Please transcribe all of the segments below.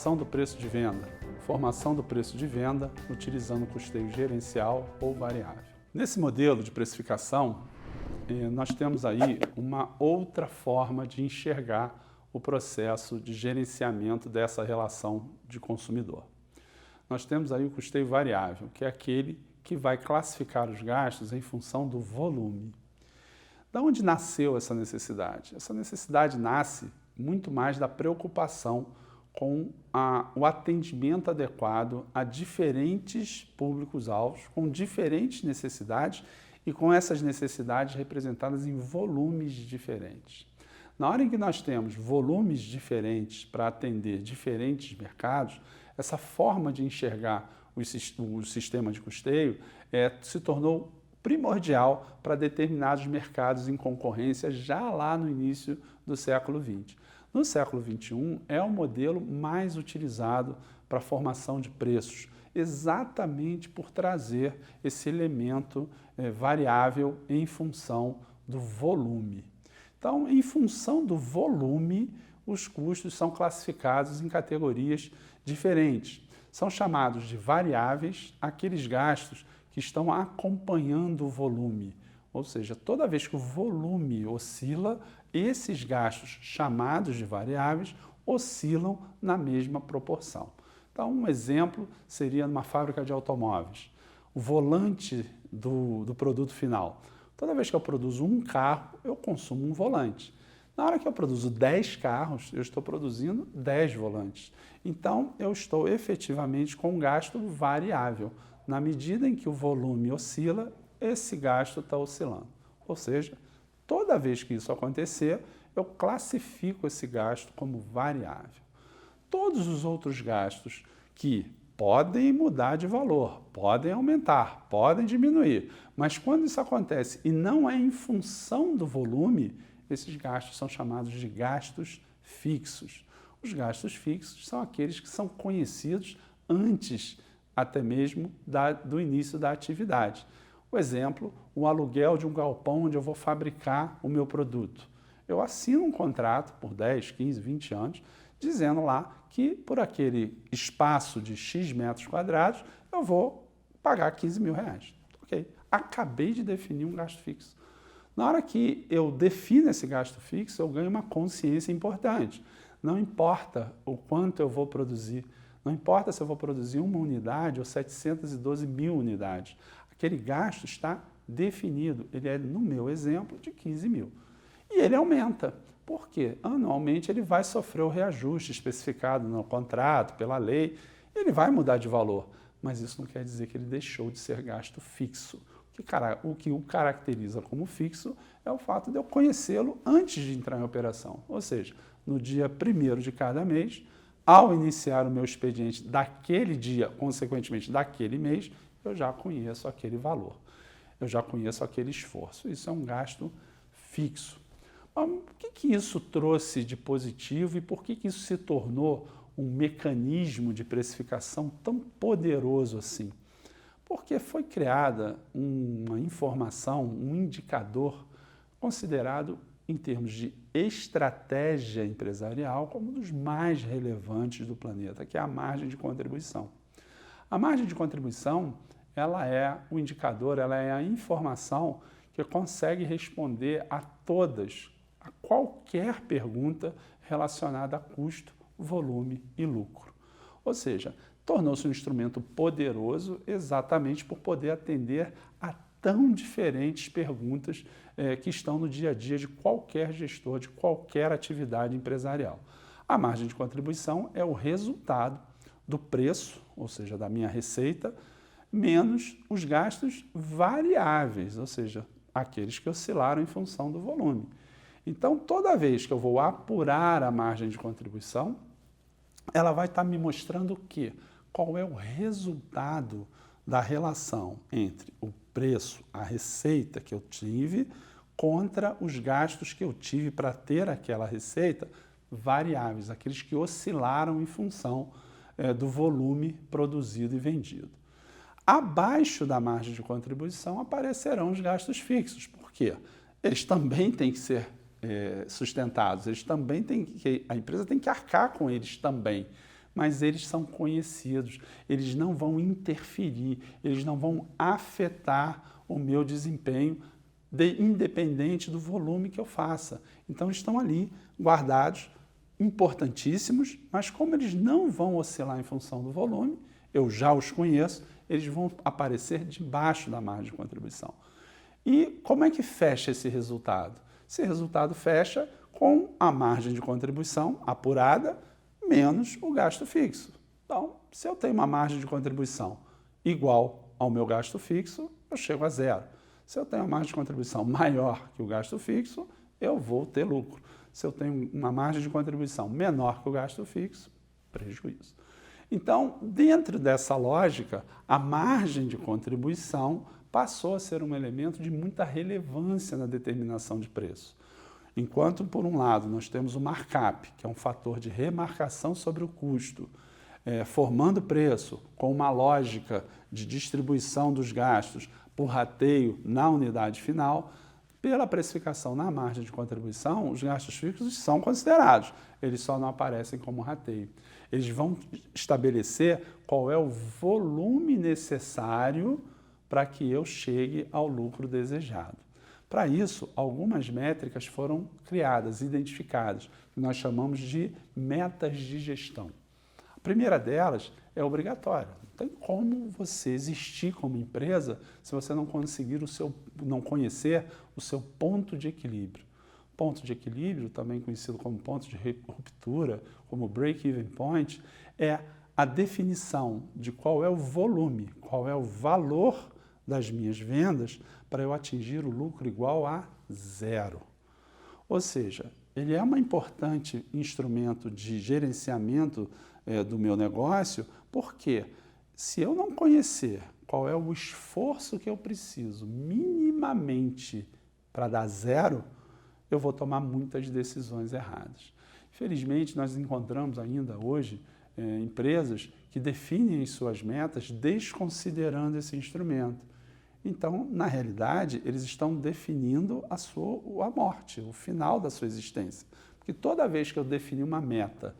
formação do preço de venda. Formação do preço de venda utilizando custeio gerencial ou variável. Nesse modelo de precificação, nós temos aí uma outra forma de enxergar o processo de gerenciamento dessa relação de consumidor. Nós temos aí o custeio variável, que é aquele que vai classificar os gastos em função do volume. Da onde nasceu essa necessidade? Essa necessidade nasce muito mais da preocupação com o atendimento adequado a diferentes públicos-alvos, com diferentes necessidades e com essas necessidades representadas em volumes diferentes. Na hora em que nós temos volumes diferentes para atender diferentes mercados, essa forma de enxergar o sistema de custeio se tornou primordial para determinados mercados em concorrência já lá no início do século XX. No século XXI, é o modelo mais utilizado para a formação de preços, exatamente por trazer esse elemento variável em função do volume. Então, em função do volume, os custos são classificados em categorias diferentes. São chamados de variáveis aqueles gastos que estão acompanhando o volume. Ou seja, toda vez que o volume oscila, esses gastos chamados de variáveis oscilam na mesma proporção. Então, um exemplo seria numa fábrica de automóveis. O volante do produto final. Toda vez que eu produzo um carro, eu consumo um volante. Na hora que eu produzo 10 carros, eu estou produzindo 10 volantes. Então, eu estou efetivamente com um gasto variável. Na medida em que o volume oscila, esse gasto está oscilando. Ou seja, toda vez que isso acontecer, eu classifico esse gasto como variável. Todos os outros gastos que podem mudar de valor, podem aumentar, podem diminuir, mas quando isso acontece e não é em função do volume, esses gastos são chamados de gastos fixos. Os gastos fixos são aqueles que são conhecidos antes até mesmo do início da atividade. O exemplo, o aluguel de um galpão onde eu vou fabricar o meu produto. Eu assino um contrato por 10, 15, 20 anos, dizendo lá que por aquele espaço de X metros quadrados, eu vou pagar 15 mil reais. Ok, acabei de definir um gasto fixo. Na hora que eu defino esse gasto fixo, eu ganho uma consciência importante. Não importa o quanto eu vou produzir, não importa se eu vou produzir uma unidade ou 712 mil unidades. Aquele gasto está definido, ele é, no meu exemplo, de 15 mil. E ele aumenta. Por quê? Anualmente ele vai sofrer o reajuste especificado no contrato, pela lei, ele vai mudar de valor. Mas isso não quer dizer que ele deixou de ser gasto fixo. O que o caracteriza como fixo é o fato de eu conhecê-lo antes de entrar em operação. Ou seja, no dia 1º de cada mês, ao iniciar o meu expediente daquele dia, consequentemente daquele mês, eu já conheço aquele valor, eu já conheço aquele esforço. Isso é um gasto fixo. Mas o que isso trouxe de positivo e por que isso se tornou um mecanismo de precificação tão poderoso assim? Porque foi criada uma informação, um indicador considerado, em termos de estratégia empresarial, como um dos mais relevantes do planeta, que é a margem de contribuição. A margem de contribuição, ela é o indicador, ela é a informação que consegue responder a qualquer pergunta relacionada a custo, volume e lucro. Ou seja, tornou-se um instrumento poderoso exatamente por poder atender a tão diferentes perguntas que estão no dia a dia de qualquer gestor, de qualquer atividade empresarial. A margem de contribuição é o resultado do preço, ou seja, da minha receita, menos os gastos variáveis, ou seja, aqueles que oscilaram em função do volume. Então, toda vez que eu vou apurar a margem de contribuição, ela vai estar me mostrando o quê? Qual é o resultado da relação entre o preço, a receita que eu tive, contra os gastos que eu tive para ter aquela receita variáveis, aqueles que oscilaram em função do volume produzido e vendido. Abaixo da margem de contribuição aparecerão os gastos fixos. Por quê? Eles também têm que ser sustentados, a empresa tem que arcar com eles também. mas eles são conhecidos, eles não vão interferir, eles não vão afetar o meu desempenho, independente do volume que eu faça. Então, estão ali guardados, importantíssimos, mas como eles não vão oscilar em função do volume, eu já os conheço, eles vão aparecer debaixo da margem de contribuição. E como é que fecha esse resultado? Esse resultado fecha com a margem de contribuição apurada menos o gasto fixo. Então, se eu tenho uma margem de contribuição igual ao meu gasto fixo, eu chego a zero. Se eu tenho uma margem de contribuição maior que o gasto fixo, eu vou ter lucro. Se eu tenho uma margem de contribuição menor que o gasto fixo, prejuízo. Então, dentro dessa lógica, a margem de contribuição passou a ser um elemento de muita relevância na determinação de preço. Enquanto, por um lado, nós temos o markup, que é um fator de remarcação sobre o custo, formando preço com uma lógica de distribuição dos gastos por rateio na unidade final, pela precificação na margem de contribuição, os gastos fixos são considerados, eles só não aparecem como rateio. Eles vão estabelecer qual é o volume necessário para que eu chegue ao lucro desejado. Para isso, algumas métricas foram criadas, identificadas, que nós chamamos de metas de gestão. A primeira delas é obrigatória. Não tem como você existir como empresa se você não conhecer o seu ponto de equilíbrio. Ponto de equilíbrio, também conhecido como ponto de ruptura, como break-even point, é a definição de qual é o volume, qual é o valor das minhas vendas para eu atingir o lucro igual a zero. Ou seja, ele é um importante instrumento de gerenciamento do meu negócio, porque se eu não conhecer qual é o esforço que eu preciso minimamente para dar zero, eu vou tomar muitas decisões erradas. Infelizmente, nós encontramos ainda hoje empresas que definem as suas metas desconsiderando esse instrumento. Então, na realidade, eles estão definindo a morte, o final da sua existência. Porque toda vez que eu definir uma meta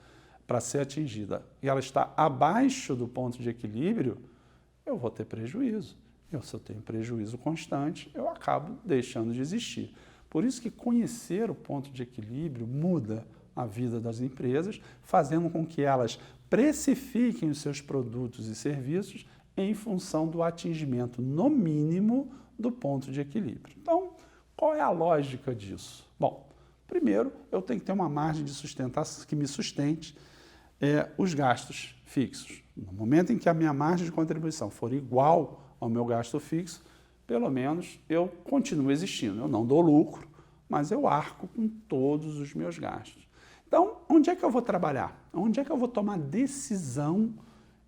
para ser atingida e ela está abaixo do ponto de equilíbrio, eu vou ter prejuízo. Se eu tenho prejuízo constante, eu acabo deixando de existir. Por isso que conhecer o ponto de equilíbrio muda a vida das empresas, fazendo com que elas precifiquem os seus produtos e serviços em função do atingimento, no mínimo, do ponto de equilíbrio. Então, qual é a lógica disso? Bom, primeiro, eu tenho que ter uma margem de sustentação que me sustente os gastos fixos. No momento em que a minha margem de contribuição for igual ao meu gasto fixo, pelo menos eu continuo existindo. Eu não dou lucro, mas eu arco com todos os meus gastos. Então, onde é que eu vou trabalhar? Onde é que eu vou tomar decisão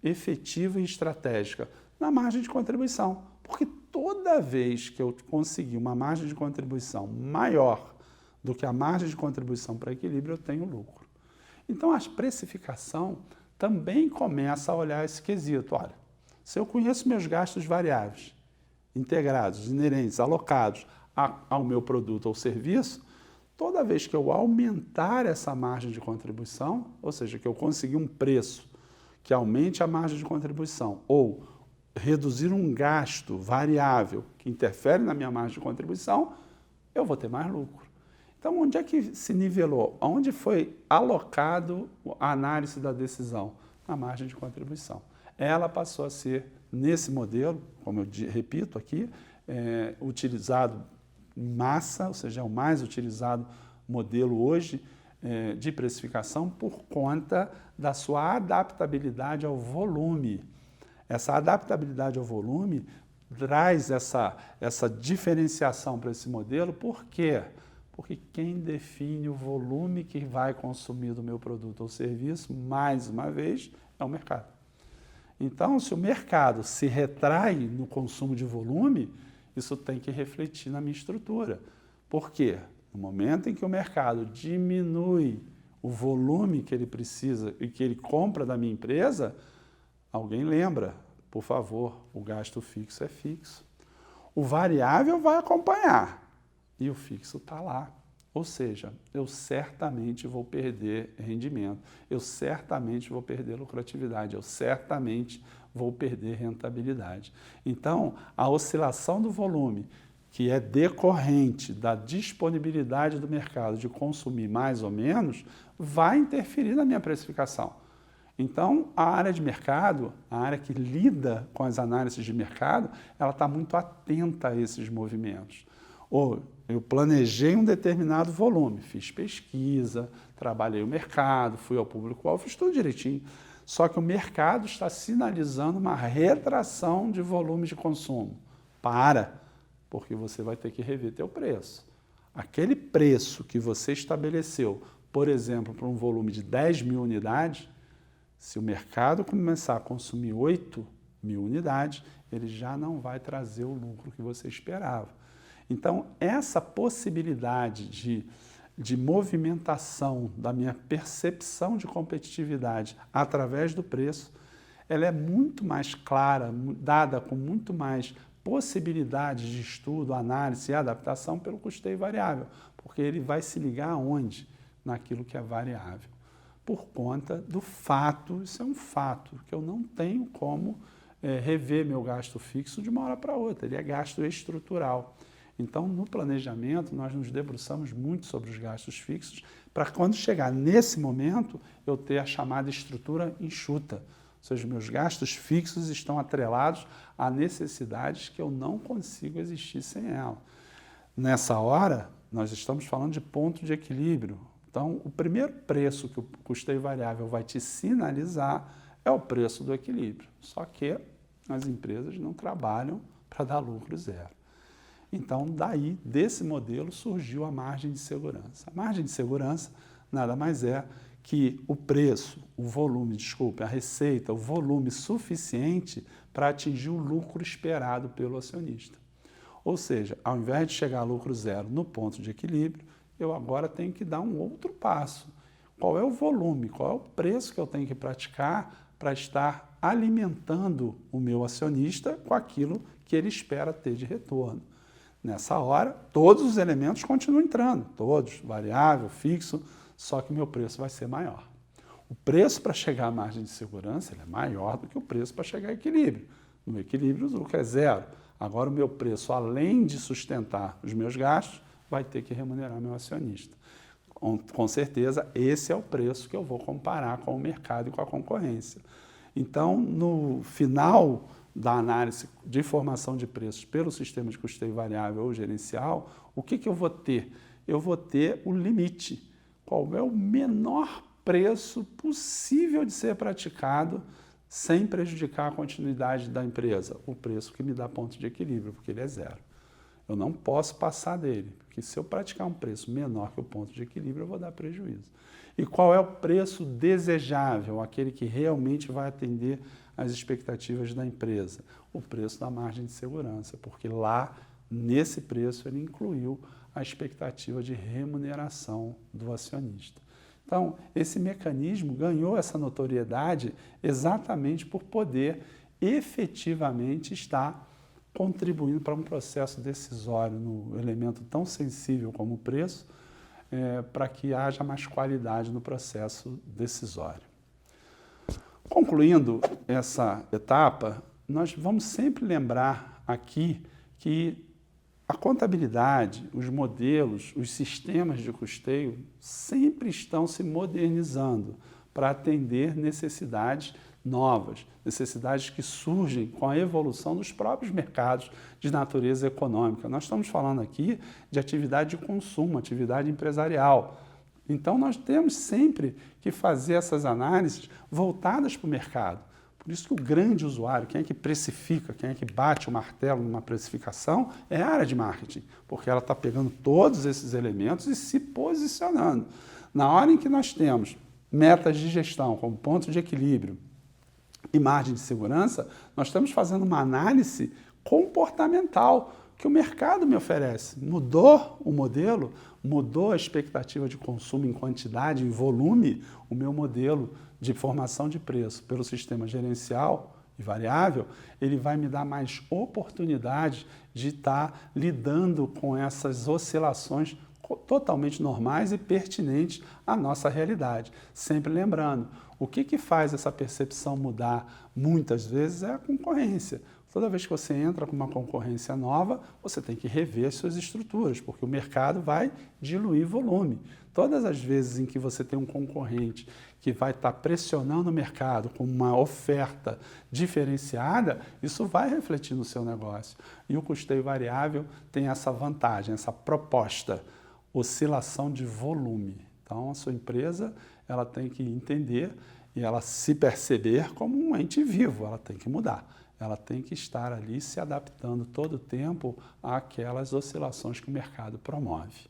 efetiva e estratégica? Na margem de contribuição. Porque toda vez que eu conseguir uma margem de contribuição maior do que a margem de contribuição para equilíbrio, eu tenho lucro. Então, a precificação também começa a olhar esse quesito. Olha, se eu conheço meus gastos variáveis, integrados, inerentes, alocados ao meu produto ou serviço, toda vez que eu aumentar essa margem de contribuição, ou seja, que eu conseguir um preço que aumente a margem de contribuição ou reduzir um gasto variável que interfere na minha margem de contribuição, eu vou ter mais lucro. Então, onde é que se nivelou? Onde foi alocado a análise da decisão? Na margem de contribuição. Ela passou a ser, nesse modelo, como eu repito aqui, utilizado em massa, ou seja, é o mais utilizado modelo hoje de precificação por conta da sua adaptabilidade ao volume. Essa adaptabilidade ao volume traz essa diferenciação para esse modelo. Por quê? Porque quem define o volume que vai consumir do meu produto ou serviço, mais uma vez, é o mercado. Então, se o mercado se retrai no consumo de volume, isso tem que refletir na minha estrutura. Por quê? No momento em que o mercado diminui o volume que ele precisa e que ele compra da minha empresa, alguém lembra, por favor, o gasto fixo é fixo. O variável vai acompanhar e o fixo está lá. Ou seja, eu certamente vou perder rendimento, eu certamente vou perder lucratividade, eu certamente vou perder rentabilidade. Então, a oscilação do volume, que é decorrente da disponibilidade do mercado de consumir mais ou menos, vai interferir na minha precificação. Então, a área de mercado, a área que lida com as análises de mercado, ela está muito atenta a esses movimentos. Ou eu planejei um determinado volume, fiz pesquisa, trabalhei o mercado, fui ao público-alvo, fiz tudo direitinho. Só que o mercado está sinalizando uma retração de volume de consumo. Porque você vai ter que rever teu preço. Aquele preço que você estabeleceu, por exemplo, para um volume de 10 mil unidades, se o mercado começar a consumir 8 mil unidades, ele já não vai trazer o lucro que você esperava. Então, essa possibilidade de movimentação da minha percepção de competitividade através do preço, ela é muito mais clara, dada com muito mais possibilidades de estudo, análise e adaptação pelo custeio variável, porque ele vai se ligar aonde? Naquilo que é variável. Por conta do fato, isso é um fato, que eu não tenho como rever meu gasto fixo de uma hora para outra, ele é gasto estrutural. Então, no planejamento, nós nos debruçamos muito sobre os gastos fixos para quando chegar nesse momento, eu ter a chamada estrutura enxuta. Ou seja, meus gastos fixos estão atrelados a necessidades que eu não consigo existir sem ela. Nessa hora, nós estamos falando de ponto de equilíbrio. Então, o primeiro preço que o custeio variável vai te sinalizar é o preço do equilíbrio. Só que as empresas não trabalham para dar lucro zero. Então, daí, desse modelo, surgiu a margem de segurança. A margem de segurança nada mais é que o preço, o volume, a receita, o volume suficiente para atingir o lucro esperado pelo acionista. Ou seja, ao invés de chegar a lucro zero no ponto de equilíbrio, eu agora tenho que dar um outro passo. Qual é o volume, qual é o preço que eu tenho que praticar para estar alimentando o meu acionista com aquilo que ele espera ter de retorno? Nessa hora, todos os elementos continuam entrando, todos, variável, fixo, só que o meu preço vai ser maior. O preço para chegar à margem de segurança ele é maior do que o preço para chegar a equilíbrio. No equilíbrio, o lucro é zero. Agora, o meu preço, além de sustentar os meus gastos, vai ter que remunerar meu acionista. Com certeza, esse é o preço que eu vou comparar com o mercado e com a concorrência. Então, no final da análise de formação de preços pelo sistema de custeio variável ou gerencial, o que eu vou ter? Eu vou ter o limite. Qual é o menor preço possível de ser praticado sem prejudicar a continuidade da empresa? O preço que me dá ponto de equilíbrio, porque ele é zero. Eu não posso passar dele, porque se eu praticar um preço menor que o ponto de equilíbrio, eu vou dar prejuízo. E qual é o preço desejável, aquele que realmente vai atender às expectativas da empresa? O preço da margem de segurança, porque lá, nesse preço, ele incluiu a expectativa de remuneração do acionista. Então, esse mecanismo ganhou essa notoriedade exatamente por poder efetivamente estar contribuindo para um processo decisório no elemento tão sensível como o preço, para que haja mais qualidade no processo decisório. Concluindo essa etapa, nós vamos sempre lembrar aqui que a contabilidade, os modelos, os sistemas de custeio sempre estão se modernizando para atender necessidades novas, necessidades que surgem com a evolução dos próprios mercados de natureza econômica. Nós estamos falando aqui de atividade de consumo, atividade empresarial. Então, nós temos sempre que fazer essas análises voltadas para o mercado. Por isso que o grande usuário, quem é que precifica, quem é que bate o martelo numa precificação, é a área de marketing, porque ela está pegando todos esses elementos e se posicionando. Na hora em que nós temos metas de gestão, como ponto de equilíbrio e margem de segurança, nós estamos fazendo uma análise comportamental que o mercado me oferece. Mudou o modelo, mudou a expectativa de consumo em quantidade, em volume, o meu modelo de formação de preço pelo sistema gerencial e variável, ele vai me dar mais oportunidade de estar lidando com essas oscilações totalmente normais e pertinentes à nossa realidade. Sempre lembrando, o que faz essa percepção mudar muitas vezes é a concorrência. Toda vez que você entra com uma concorrência nova, você tem que rever as suas estruturas, porque o mercado vai diluir volume. Todas as vezes em que você tem um concorrente que vai estar pressionando o mercado com uma oferta diferenciada, isso vai refletir no seu negócio. E o custeio variável tem essa vantagem, essa proposta, oscilação de volume. Então, a sua empresa ela tem que entender e ela se perceber como um ente vivo, ela tem que mudar. Ela tem que estar ali se adaptando todo o tempo àquelas oscilações que o mercado promove.